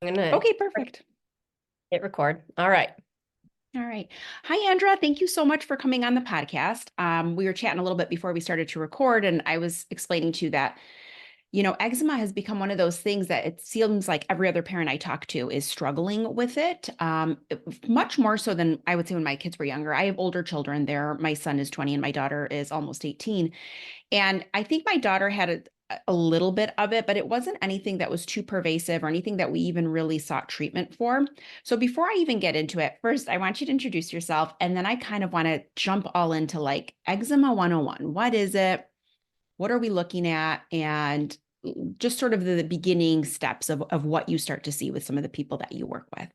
I'm gonna Okay, perfect. hit record. All right. All right. Hi, Andra. Thank you so much for coming on the podcast. We were chatting a little bit before we started to record, and I was explaining to you that, eczema has become one of those things that it seems like every other parent I talk to is struggling with it, much more so than I would say when my kids were younger. I have older children there. My son is 20 and my daughter is almost 18. And I think my daughter had a little bit of it, but it wasn't anything that was too pervasive or anything that we even really sought treatment for. So before I even get into it, first, I want you to introduce yourself. And then I kind of want to jump all into like eczema 101. What is it? What are we looking at? And just sort of the beginning steps of what you start to see with some of the people that you work with.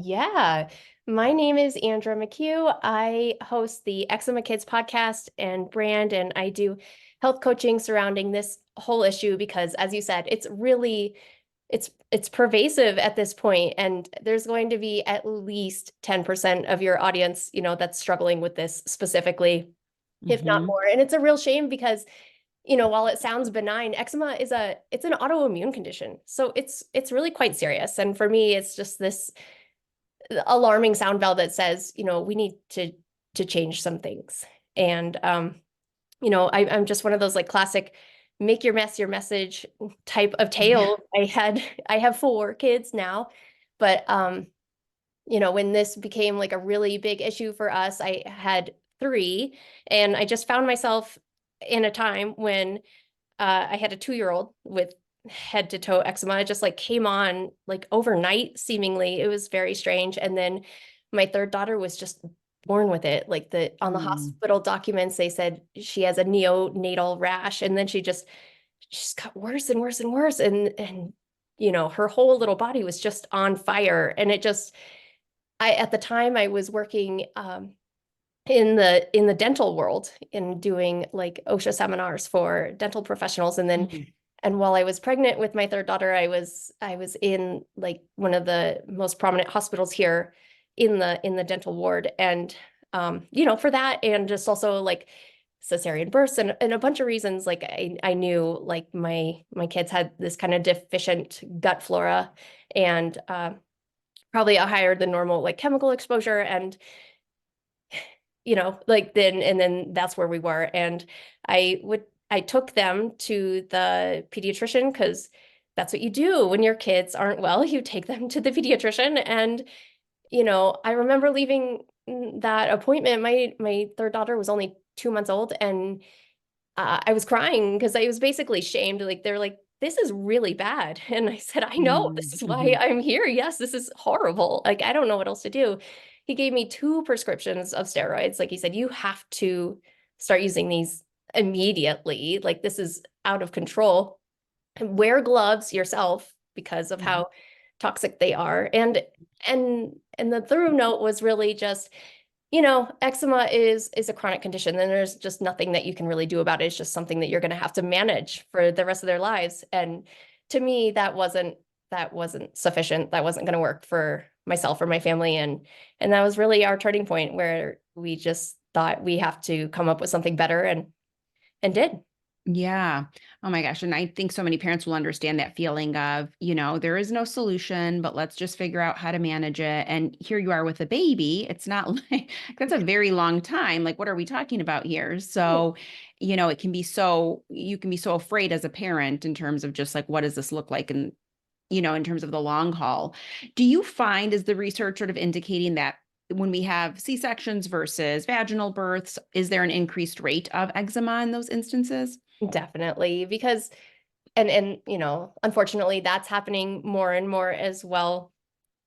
Yeah. My name is Andra McHugh. I host the Eczema Kids podcast and brand, and I do health coaching surrounding this whole issue because, as you said, it's pervasive at this point, and there's going to be at least 10% of your audience, that's struggling with this specifically, if not Hmm. more. And it's a real shame because while it sounds benign, eczema it's an autoimmune condition. So it's really quite serious. And for me, it's just this alarming sound bell that says, we need to change some things. And I'm just one of those like classic make your mess your message type of Yeah. tale. I have 4 kids now, but when this became like a really big issue for us, I had 3, and I just found myself in a time when I had a 2-year-old with head to toe eczema. It just like came on like overnight, seemingly. It was very strange. And then my third daughter was just born with it. Like on the Mm. hospital documents, they said she has a neonatal rash, and then she's got worse and worse and worse. And her whole little body was just on fire. And it just I at the time I was working in the dental world in doing like OSHA seminars for dental professionals, and then Mm. and while I was pregnant with my third daughter, I was in like one of the most prominent hospitals here in the dental ward, and for that, and just also like cesarean births and a bunch of reasons, like I knew like my kids had this kind of deficient gut flora, and probably a higher than normal like chemical exposure, and like then that's where we were. And I took them to the pediatrician because that's what you do when your kids aren't well. You take them to the pediatrician. And, I remember leaving that appointment. My third daughter was only 2 months old, and I was crying because I was basically shamed. Like, they're like, this is really bad. And I said, I know, this Mm. is why Mhm. I'm here. Yes, this is horrible. Like, I don't know what else to do. He gave me 2 prescriptions of steroids. Like he said, you have to start using these immediately. Like, this is out of control. And wear gloves yourself because of Yeah. how toxic they are. And the through note was really just, eczema is a chronic condition, and there's just nothing that you can really do about it. It's just something that you're going to have to manage for the rest of their lives. And to me, that wasn't sufficient. That wasn't going to work for myself or my family. And that was really our turning point where we just thought we have to come up with something better, and did. Yeah. Oh my gosh. And I think so many parents will understand that feeling of, there is no solution, but let's just figure out how to manage it. And here you are with a baby. It's not like that's a very long time. Like, what are we talking about here? So, it can be you can be so afraid as a parent in terms of just like, what does this look like? And, in terms of the long haul. Do you find, is the research sort of indicating that when we have C-sections versus vaginal births, is there an increased rate of eczema in those instances? Definitely, because and unfortunately that's happening more and more as well.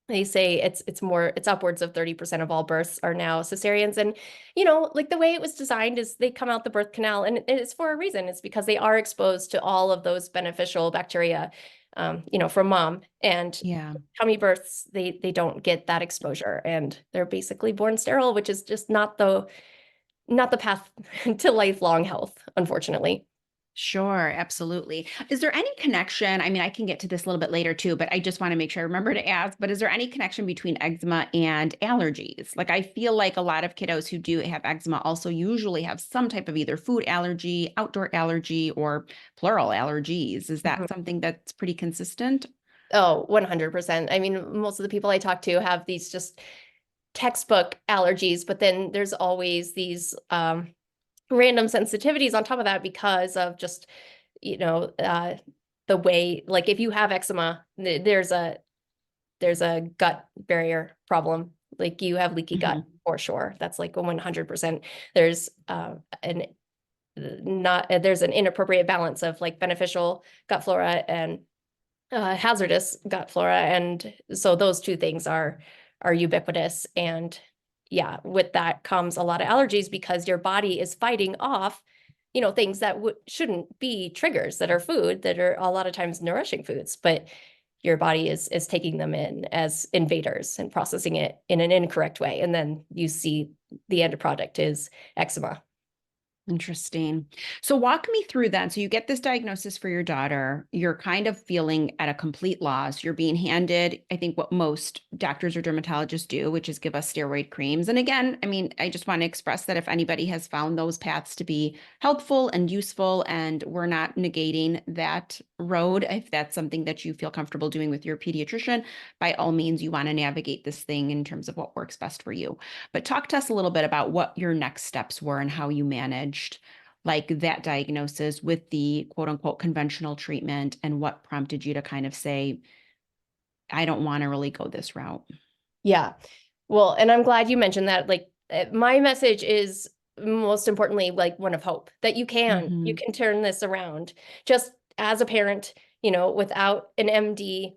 They say it's upwards of 30% of all births are now cesareans. And like the way it was designed is they come out the birth canal, and it's for a reason. It's because they are exposed to all of those beneficial bacteria, from mom. And Yeah. tummy births, they don't get that exposure, and they're basically born sterile, which is just not the path to lifelong health, unfortunately. Sure, absolutely. Is there any connection? I mean, I can get to this a little bit later too, but I just want to make sure I remember to ask, but is there any connection between eczema and allergies? Like I feel like a lot of kiddos who do have eczema also usually have some type of either food allergy, outdoor allergy, or plural allergies. Is that something that's pretty consistent? Oh, 100%. I mean, most of the people I talk to have these just textbook allergies, but then there's always these random sensitivities on top of that because of just, you know, the way, like if you have eczema, there's a gut barrier problem. Like you have leaky gut Mhm. for sure. That's like 100%. There's an not there's an inappropriate balance of like beneficial gut flora and hazardous gut flora, and so those two things are ubiquitous. And yeah, with that comes a lot of allergies because your body is fighting off, things that shouldn't be triggers, that are food, that are a lot of times nourishing foods, but your body is taking them in as invaders and processing it in an incorrect way, and then you see the end product is eczema. Interesting. So walk me through that. So you get this diagnosis for your daughter. You're kind of feeling at a complete loss. You're being handed, I think, what most doctors or dermatologists do, which is give us steroid creams. And again, I mean, I just want to express that if anybody has found those paths to be helpful and useful, and we're not negating that road, if that's something that you feel comfortable doing with your pediatrician, by all means, you want to navigate this thing in terms of what works best for you. But talk to us a little bit about what your next steps were and how you managed like that diagnosis with the quote unquote conventional treatment, and what prompted you to kind of say, I don't want to really go this route. Yeah. Well, and I'm glad you mentioned that. Like, my message is most importantly, like one of hope that you Mhm. can turn this around just as a parent, without an MD,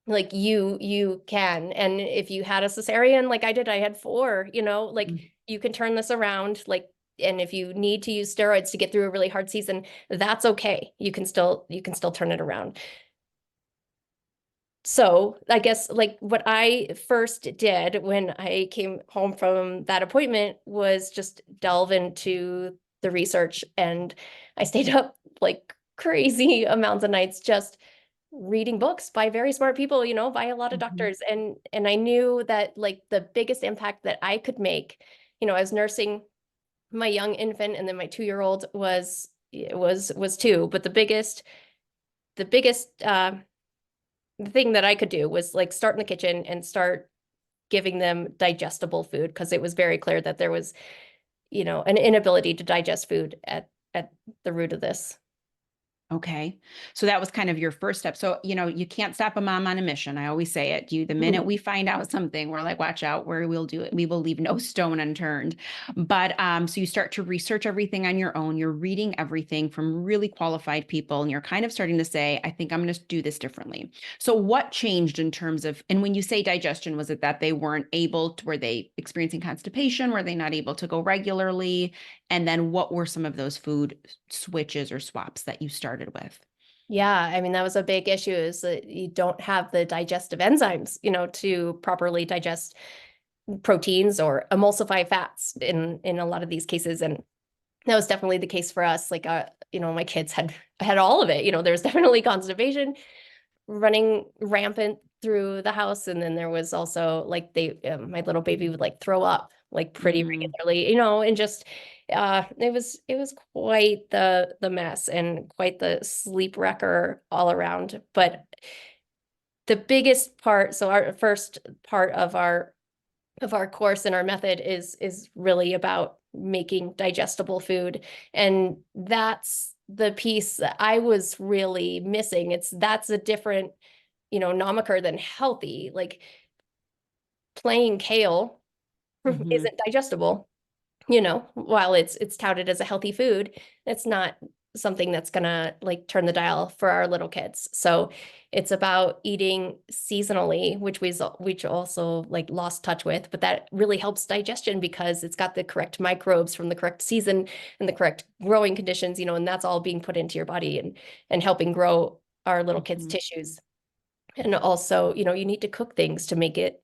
like you can. And if you had a cesarean, like I did, I had four, like you can turn this around, like, and if you need to use steroids to get through a really hard season, that's okay. You can still turn it around. So I guess like what I first did when I came home from that appointment was just delve into the research, and I stayed up like crazy amounts of nights just reading books by very smart people, by a lot of Mhm. doctors. And I knew that like the biggest impact that I could make, I was nursing my young infant, and then my 2-year-old was two, but the biggest thing that I could do was like start in the kitchen and start giving them digestible food, because it was very clear that there was, an inability to digest food at the root of this. Okay. So that was kind of your first step. So, you can't stop a mom on a mission. I always say it. The minute we find out something, we're like, watch out, where we'll do it. We will leave no stone unturned. But so you start to research everything on your own. You're reading everything from really qualified people, and you're kind of starting to say, I think I'm going to do this differently. So what changed in terms of, and when you say digestion, was it that they weren't able to, were they experiencing constipation? Were they not able to go regularly? And then what were some of those food switches or swaps that you started with? Yeah, I mean, that was a big issue, is that you don't have the digestive enzymes, to properly digest proteins or emulsify fats in a lot of these cases. And that was definitely the case for us. Like, my kids had all of it. There was definitely constipation running rampant through the house, and then there was also like my little baby would like throw up like pretty Mm, regularly, and just it was quite the mess and quite the sleep wrecker all around. But the biggest part, so our first part of our course and our method is really about making digestible food. And that's the piece that I was really missing. That's a different, nomiker than healthy. Like plain kale mhm. isn't digestible, while it's touted as a healthy food. It's not something that's gonna like turn the dial for our little kids. So it's about eating seasonally, which also like lost touch with, but that really helps digestion because it's got the correct microbes from the correct season and the correct growing conditions, and that's all being put into your body and helping grow our little kids' Mhm. tissues. And also, you need to cook things to make it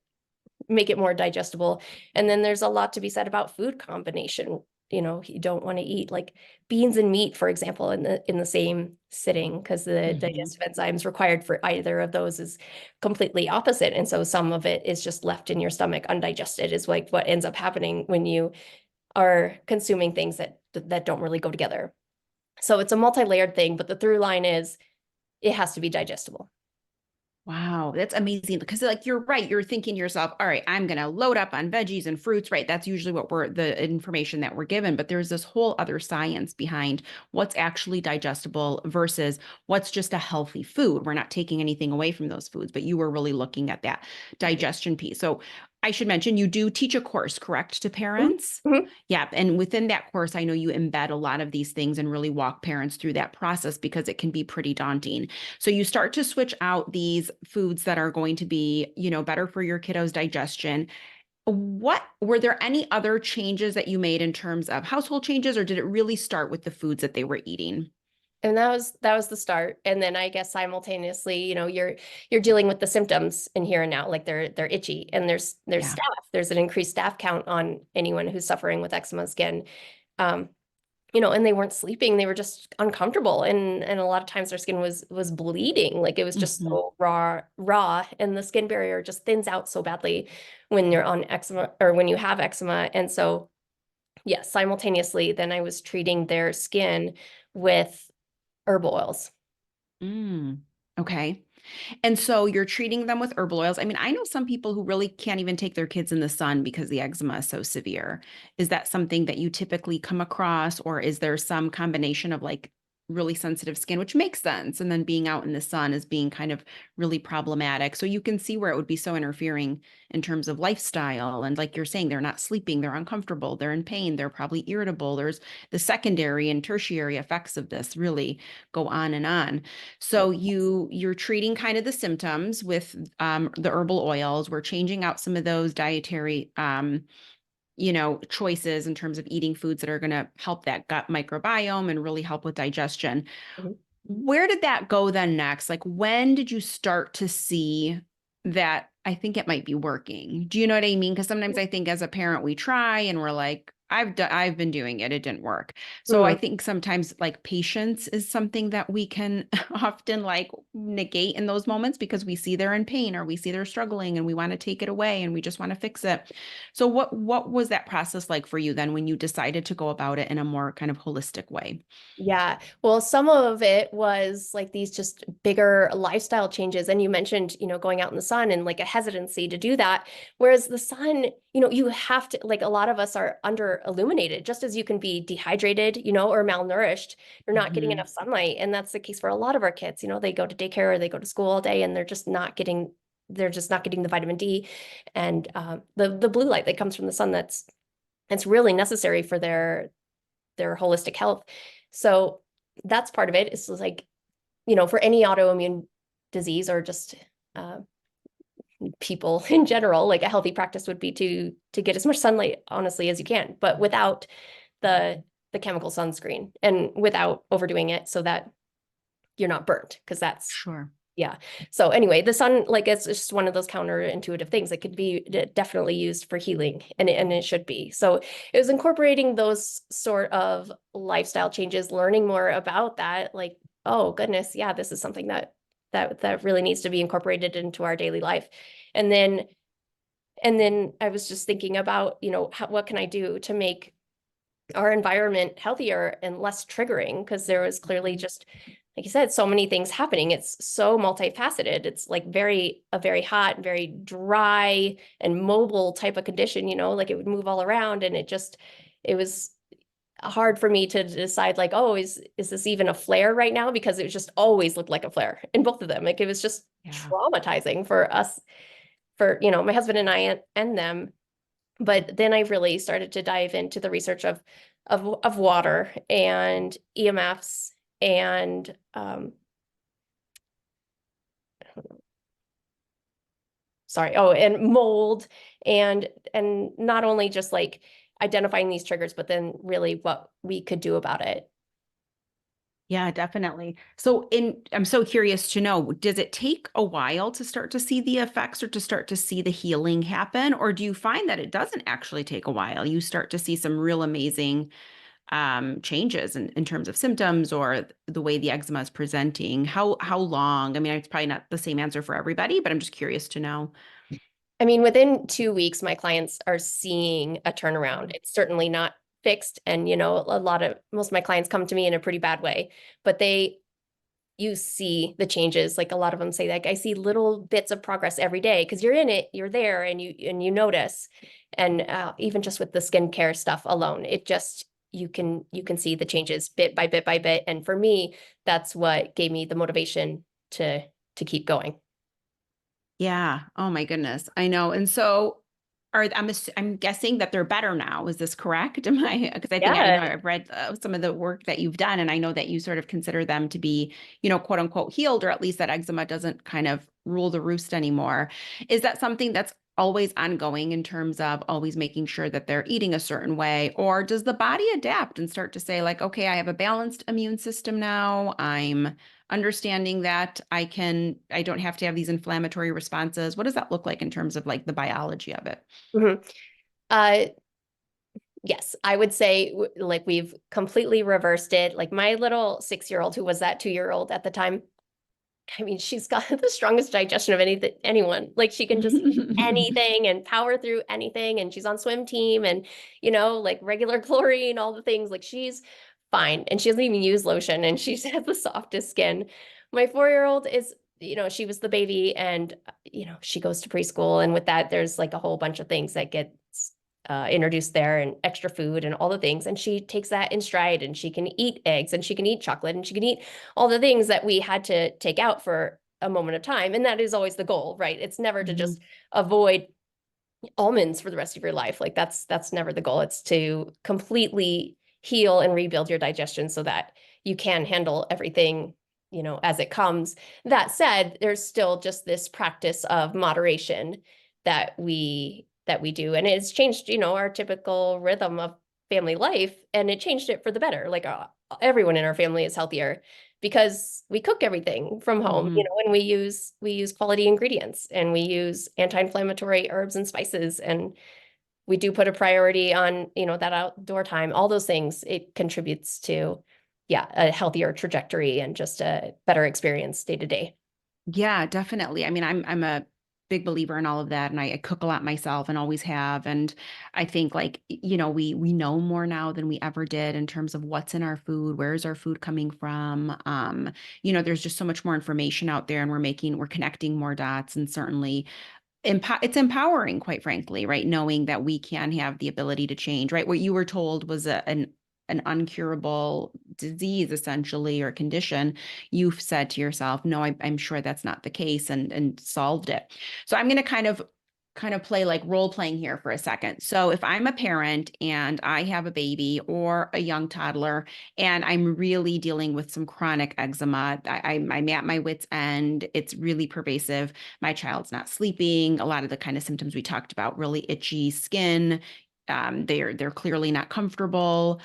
more digestible. And then there's a lot to be said about food combination. You don't want to eat like beans and meat, for example, in the same sitting, because the Mhm. digestive enzymes required for either of those is completely opposite. And so some of it is just left in your stomach undigested, is like what ends up happening when you are consuming things that don't really go together. So it's a multi-layered thing, but the through line is it has to be digestible. Wow, that's amazing because like you're right, you're thinking to yourself, all right, I'm going to load up on veggies and fruits, right? That's usually what we're the information that we're given, but there's this whole other science behind what's actually digestible versus what's just a healthy food. We're not taking anything away from those foods, but you were really looking at that digestion piece. So I should mention you do teach a course, correct, to Mhm. parents? Mhm. Yeah, and within that course, I know you embed a lot of these things and really walk parents through that process because it can be pretty daunting. So you start to switch out these foods that are going to be, better for your kiddo's digestion. What were there any other changes that you made in terms of household changes, or did it really start with the foods that they were eating? And that was the start. And then I guess simultaneously, you're dealing with the symptoms in here and now, like they're itchy, and there's Yeah. staff. There's an increased staff count on anyone who's suffering with eczema skin. Um, and they weren't sleeping, they were just uncomfortable, and a lot of times their skin was bleeding, like it was just Hmm. so raw, and the skin barrier just thins out so badly when you're on eczema or when you have eczema. And so yes, simultaneously then I was treating their skin with herbal oils. Mm. Okay. And so you're treating them with herbal oils. I mean, I know some people who really can't even take their kids in the sun because the eczema is so severe. Is that something that you typically come across, or is there some combination of like really sensitive skin, which makes sense, and then being out in the sun is being kind of really problematic? So you can see where it would be so interfering in terms of lifestyle. And like you're saying, they're not sleeping, they're uncomfortable, they're in pain, they're probably irritable. There's the secondary and tertiary effects of this really go on and on. So you're treating kind of the symptoms with the herbal oils. We're changing out some of those dietary choices in terms of eating foods that are going to help that gut microbiome and really help with digestion. Mhm. Where did that go then next? Like when did you start to see that I think it might be working? Do you know what I mean? Because sometimes I think as a parent we try and we're like, I've been doing it, it didn't work. So I Mhm. think sometimes like patience is something that we can often like negate in those moments because we see they're in pain or we see they're struggling and we want to take it away and we just want to fix it. So what was that process like for you then when you decided to go about it in a more kind of holistic way? Yeah. Well, some of it was like these just bigger lifestyle changes. And you mentioned, going out in the sun and like a hesitancy to do that. Whereas the sun, you have to, like a lot of us are under illuminated, just as you can be dehydrated, or malnourished. You're not getting Mhm. enough sunlight. And that's the case for a lot of our kids. They go to daycare or they go to school all day and they're just not getting the vitamin D and the blue light that comes from the sun that's really necessary for their holistic health. So that's part of it. It's like, for any autoimmune disease or just uh, people in general, like a healthy practice would be to get as much sunlight, honestly, as you can, but without the chemical sunscreen and without overdoing it so that you're not burnt, because that's Sure. yeah. So anyway, the sun, like it's just one of those counterintuitive things. It could be definitely used for healing, and it should be. So it was incorporating those sort of lifestyle changes, learning more about that. Like, oh goodness, yeah, this is something that really needs to be incorporated into our daily life. And then I was just thinking about, what can I do to make our environment healthier and less triggering, because there was clearly just, like you said, so many things happening. It's so multifaceted. It's like a very hot, very dry and mobile type of condition, like it would move all around, and it was hard for me to decide, like, oh, is this even a flare right now? Because it just always looked like a flare in both of them. Like it was just Yeah. traumatizing for us, for my husband and I, and them. But then I really started to dive into the research of water and EMFs and and mold, and not only just like identifying these triggers, but then really what we could do about it. Yeah, definitely. So I'm so curious to know, does it take a while to start to see the effects or to start to see the healing happen? Or do you find that it doesn't actually take a while? You start to see some real amazing changes in terms of symptoms or the way the eczema is presenting. How long? I mean, it's probably not the same answer for everybody, but I'm just curious to know. I mean, within 2 weeks, my clients are seeing a turnaround. It's certainly not fixed. And, most of my clients come to me in a pretty bad way, but you see the changes. Like a lot of them say, like, I see little bits of progress every day because you're in it, you're there, and you notice. And even just with the skincare stuff alone, it just you can see the changes bit by bit by bit. And for me, that's what gave me the motivation to keep going. Yeah. Oh my goodness. I know. And so I'm guessing that they're better now. Is this correct? Am I, because I think I Yeah. know I've read some of the work that you've done, and I know that you sort of consider them to be, quote unquote healed, or at least that eczema doesn't kind of rule the roost anymore. Is that something that's always ongoing in terms of always making sure that they're eating a certain way? Or does the body adapt and start to say, like, okay, I have a balanced immune system now. I'm understanding that I don't have to have these inflammatory responses. What does that look like in terms of like the biology of it? Mhm. Uh, yes, I would say like we've completely reversed it. Like my little 6-year-old, who was that 2-year-old at the time, I mean, she's got the strongest digestion of anyone. Like she can just eat anything and power through anything. And she's on swim team and, like regular chlorine, all the things. Like she's fine. And she doesn't even use lotion and she has the softest skin. My 4-year-old is, she was the baby and, she goes to preschool. And with that, there's like a whole bunch of things that get introduced there and extra food and all the things. And she takes that in stride and she can eat eggs and she can eat chocolate and she can eat all the things that we had to take out for a moment of time. And that is always the goal, right? It's never to just avoid almonds for the rest of your life. Like that's never the goal. It's to completely heal and rebuild your digestion so that you can handle everything, as it comes. That said, there's still just this practice of moderation that we do. And it's changed, our typical rhythm of family life. And it changed it for the better. Like everyone in our family is healthier because we cook everything from home, Mhm. and we use quality ingredients and we use anti-inflammatory herbs and spices and we do put a priority on, that outdoor time, all those things. It contributes to, yeah, a healthier trajectory and just a better experience day to day. Yeah, definitely. I mean, I'm a big believer in all of that, and I cook a lot myself and always have. And I think like, we know more now than we ever did in terms of what's in our food, where is our food coming from. There's just so much more information out there, and we're connecting more dots, and certainly it's empowering, quite frankly, right? Knowing that we can have the ability to change, right? What you were told was an uncurable disease, essentially, or condition. You've said to yourself, no, I'm sure that's not the case, and solved it. So I'm going to kind of play like role playing here for a second. So if I'm a parent and I have a baby or a young toddler and I'm really dealing with some chronic eczema, I'm at my wit's end. It's really pervasive. My child's not sleeping. A lot of the kind of symptoms we talked about, really itchy skin. They're clearly not comfortable.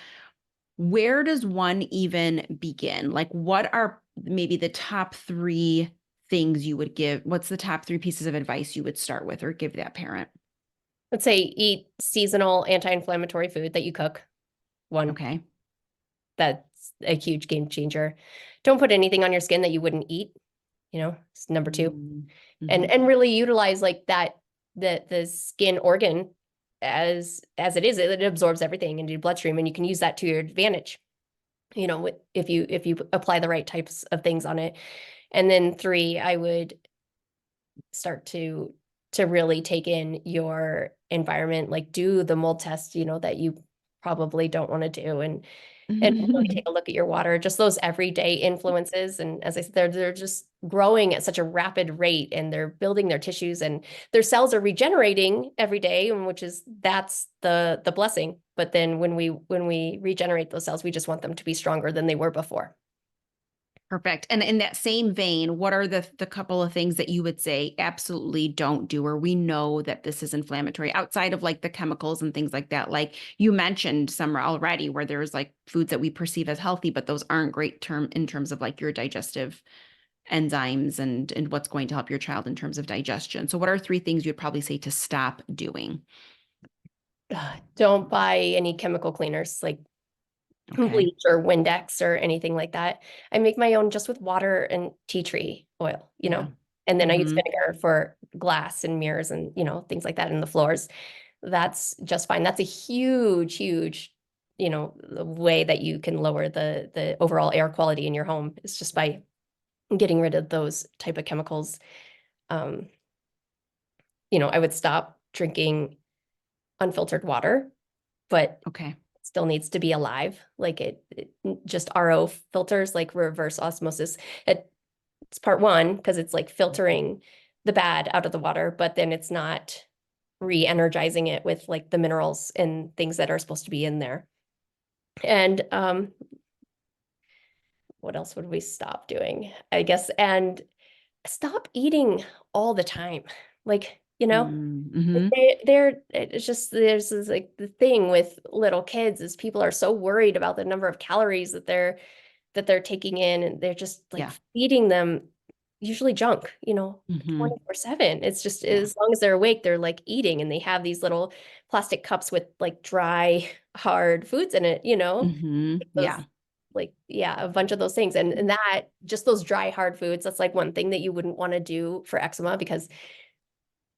Where does one even begin? Like, what are maybe the top three things you would give? What's the top three pieces of advice you would start with or give that parent? Let's say eat seasonal anti-inflammatory food that you cook. One, Okay. that's a huge game changer. Don't put anything on your skin that you wouldn't eat, it's number two. And Mm-hmm. and really utilize like that the skin organ as it is. It absorbs everything into your bloodstream and you can use that to your advantage, if you apply the right types of things on it. And then three, I would start to really take in your environment, like do the mold test, that you probably don't want to do, and really take a look at your water, just those everyday influences. And as I said, they're just growing at such a rapid rate and they're building their tissues and their cells are regenerating every day, and that's the blessing. But then when we regenerate those cells, we just want them to be stronger than they were before. Perfect. And in that same vein, what are the couple of things that you would say absolutely don't do, or we know that this is inflammatory outside of like the chemicals and things like that? Like you mentioned some already where there's like foods that we perceive as healthy, but those aren't great in terms of like your digestive enzymes and what's going to help your child in terms of digestion. So what are three things you'd probably say to stop doing? Don't buy any chemical cleaners like Okay. bleach or Windex or anything like that. I make my own just with water and tea tree oil, Yeah. and then I use Hmm. vinegar for glass and mirrors and, things like that in the floors. That's just fine. That's a huge, huge, way that you can lower the overall air quality in your home is just by getting rid of those type of chemicals. Um, I would stop drinking unfiltered water, but Okay. it still needs to be alive. Like it just RO filters, like reverse osmosis. It's part one because it's like filtering the bad out of the water, but then it's not re-energizing it with like the minerals and things that are supposed to be in there. And what else would we stop doing? I guess, and stop eating all the time. Like, Mm-hmm. it's just there's this like the thing with little kids is people are so worried about the number of calories that they're taking in, and they're just like Yeah. feeding them usually junk, Mm-hmm. 24/7. It's just Yeah. as long as they're awake, they're like eating, and they have these little plastic cups with like dry, hard foods in it, Mm-hmm. like those Yeah. like yeah, a bunch of those things. And that just those dry, hard foods, that's like one thing that you wouldn't want to do for eczema because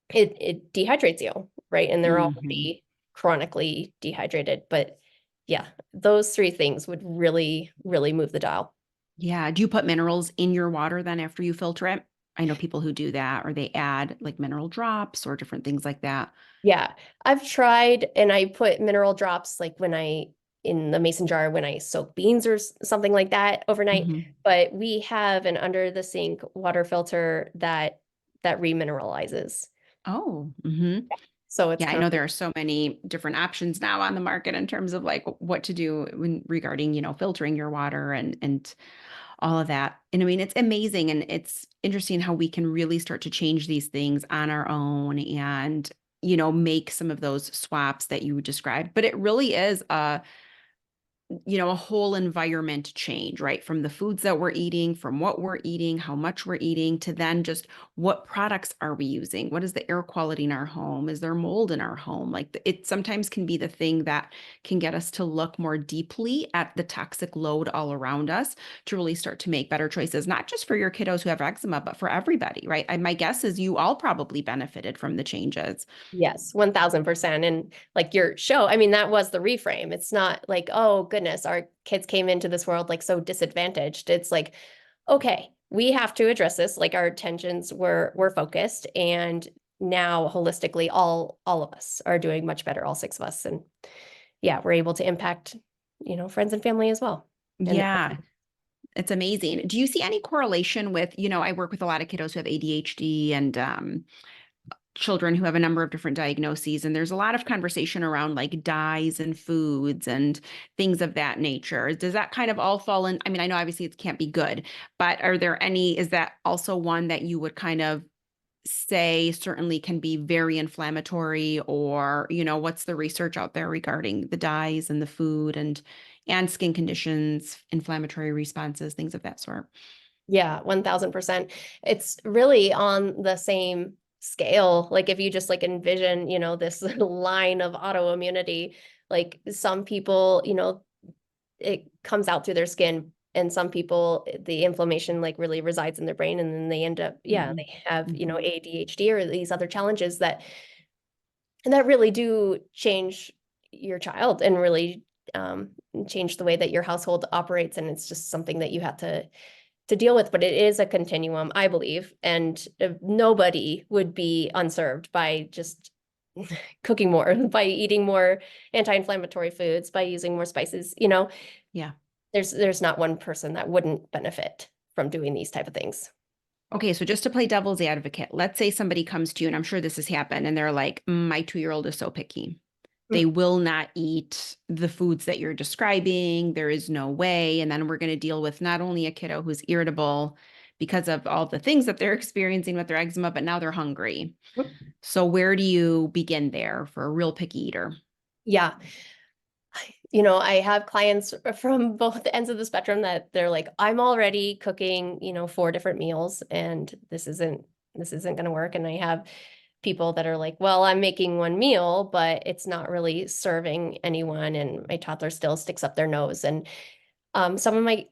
it dehydrates you, right? And they're Mm-hmm. already chronically dehydrated. But yeah, those three things would really, really move the dial. Yeah. Do you put minerals in your water then after you filter it? I know people who do that, or they add like mineral drops or different things like that. Yeah, I've tried and I put mineral drops like in the mason jar when I soak beans or something like that overnight. Hmm. But we have an under the sink water filter that remineralizes. Oh, hmm. So it's Yeah, I kind of know like, there are so many different options now on the market in terms of like what to do when regarding, filtering your water and all of that. And I mean, it's amazing and it's interesting how we can really start to change these things on our own and, make some of those swaps that you described. But it really is a whole environment change, right? From the foods that we're eating, from what we're eating, how much we're eating, to then just what products are we using? What is the air quality in our home? Is there mold in our home? Like it sometimes can be the thing that can get us to look more deeply at the toxic load all around us to really start to make better choices, not just for your kiddos who have eczema, but for everybody, right? And my guess is you all probably benefited from the changes. yes, 1000%. And like your show, I mean, that was the reframe. It's not like, oh goodness, our kids came into this world like so disadvantaged. It's like, okay, we have to address this. Like our attentions were focused, and now holistically, all of us are doing much better, all six of us. And yeah, we're able to impact, friends and family as well. And Yeah. It's amazing. Do you see any correlation with, I work with a lot of kiddos who have ADHD and children who have a number of different diagnoses, and there's a lot of conversation around like dyes and foods and things of that nature. Does that kind of all fall in? I mean, I know obviously it can't be good, but is that also one that you would kind of say certainly can be very inflammatory, or, what's the research out there regarding the dyes and the food and skin conditions, inflammatory responses, things of that sort? yeah, 1000%. It's really on the same scale. Like if you just like envision, this line of autoimmunity, like some people, it comes out through their skin, and some people the inflammation like really resides in their brain, and then they end up, yeah, Mhm. they have, Mhm. ADHD or these other challenges that really do change your child and really um, change the way that your household operates. And it's just something that you have to deal with, but it is a continuum, I believe, and nobody would be unserved by just cooking more, by eating more anti-inflammatory foods, by using more spices. Yeah. There's not one person that wouldn't benefit from doing these type of things. Okay, so just to play devil's advocate, let's say somebody comes to you, and I'm sure this has happened, and they're like, My 2-year-old is so picky. They will not eat the foods that you're describing. There is no way. And then we're going to deal with not only a kiddo who's irritable because of all the things that they're experiencing with their eczema, but now they're hungry. So, where do you begin there for a real picky eater? Yeah. I have clients from both ends of the spectrum that they're like, I'm already cooking, 4 different meals, and this isn't going to work. And I have people that are like, well, I'm making one meal, but it's not really serving anyone, and my toddler still sticks up their nose. And some of my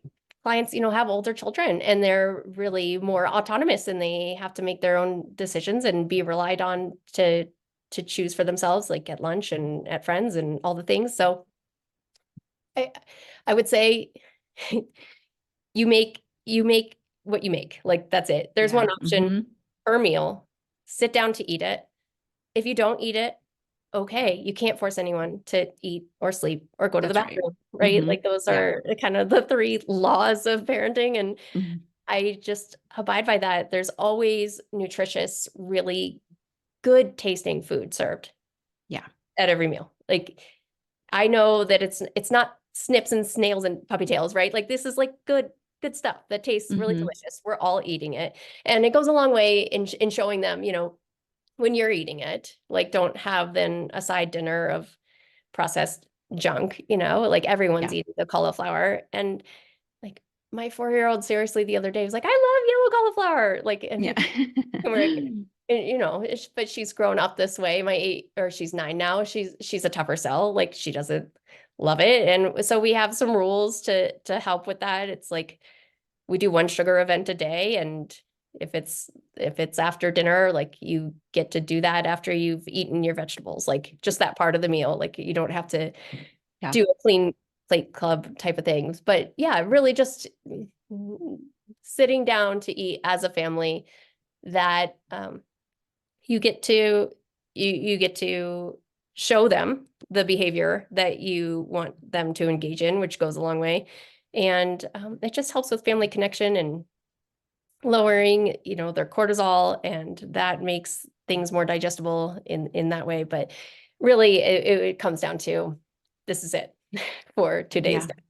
clients, have older children, and they're really more autonomous, and they have to make their own decisions and be relied on to choose for themselves, like at lunch and at friends and all the things. So I I would say you make what you make. Like that's it. There's Yeah. one option Hmm. per meal. Sit down to eat it. If you don't eat it, okay, you can't force anyone to eat or sleep or go to the That's right. bathroom, right? Hmm. Like those Yeah. are kind of the three laws of parenting. And Hmm. I just abide by that. There's always nutritious, really good tasting food served Yeah. at every meal. Like I know that it's not snips and snails and puppy tails, right? Like this is like good stuff that tastes really Hmm. delicious. We're all eating it. And it goes a long way in showing them, when you're eating it, like don't have then a side dinner of processed junk, like everyone's Yeah. eating the cauliflower. And like my 4-year-old seriously the other day was like, I love yellow cauliflower. Like, Yeah. and we're like, but she's grown up this way. She's 9 now. She's a tougher sell. Like she doesn't love it. And so we have some rules to help with that. It's like we do one sugar event a day, and if it's after dinner, like you get to do that after you've eaten your vegetables, like just that part of the meal. Like you don't have to Yeah. do a clean plate club type of things. But yeah, really just sitting down to eat as a family that you get to you get to show them the behavior that you want them to engage in, which goes a long way. And it just helps with family connection and lowering, their cortisol, and that makes things more digestible in that way. But really, it comes down to this is it for today's Yeah. day.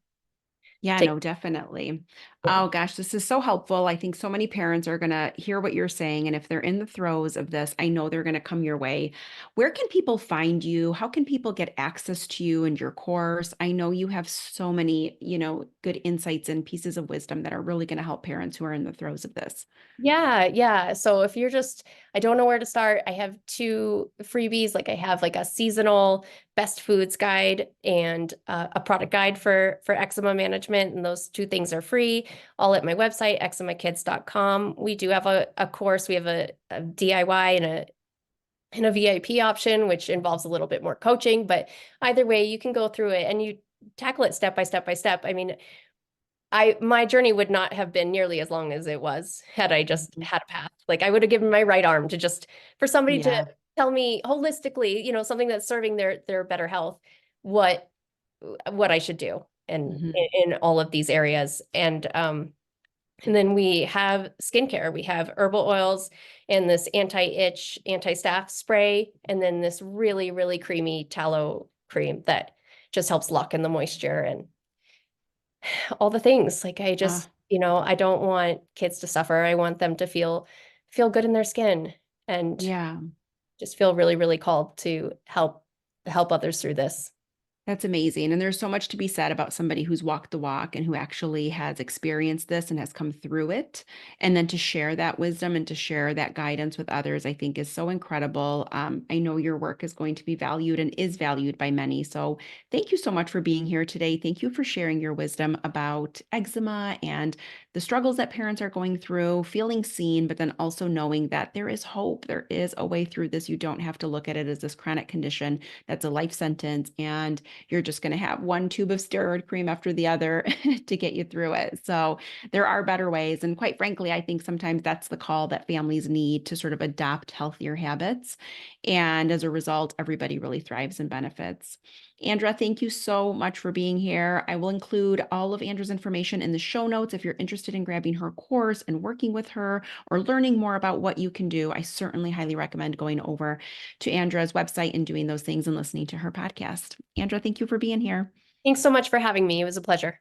Yeah, Take no, definitely. yeah. Oh gosh, this is so helpful. I think so many parents are going to hear what you're saying. And if they're in the throes of this, I know they're going to come your way. Where can people find you? How can people get access to you and your course? I know you have so many, good insights and pieces of wisdom that are really going to help parents who are in the throes of this. Yeah, yeah. So if you're I don't know where to start, I have 2 freebies. Like I have like a seasonal best foods guide and a product guide for eczema management. And those 2 things are free, all at my website, eczemakids.com. We do have a course. We have a DIY and a VIP option, which involves a little bit more coaching. But either way, you can go through it and you tackle it step by step by step. I mean, my journey would not have been nearly as long as it was had I just Mhm. had a path. Like I would have given my right arm to just for somebody to Yeah. tell me holistically, something that's serving their better health, what what I should do and Hmm. in all of these areas. And then we have skincare. We have herbal oils and this anti-itch, anti-staph spray, and then this really, really creamy tallow cream that just helps lock in the moisture and all the things. Like I Uh, just, I don't want kids to suffer. I want them to feel good in their skin and yeah. just feel really, really called to help others through this. That's amazing. And there's so much to be said about somebody who's walked the walk and who actually has experienced this and has come through it. And then to share that wisdom and to share that guidance with others, I think is so incredible. I know your work is going to be valued and is valued by many. So thank you so much for being here today. Thank you for sharing your wisdom about eczema and the struggles that parents are going through, feeling seen, but then also knowing that there is hope. There is a way through this. You don't have to look at it as this chronic condition that's a life sentence. And you're just going to have one tube of steroid cream after the other to get you through it. So there are better ways. And quite frankly, I think sometimes that's the call that families need to sort of adopt healthier habits. And as a result, everybody really thrives and benefits. Andra, thank you so much for being here. I will include all of Andra's information in the show notes. If you're interested in grabbing her course and working with her or learning more about what you can do, I certainly highly recommend going over to Andra's website and doing those things and listening to her podcast. Andra, thank you for being here. Thanks so much for having me. It was a pleasure.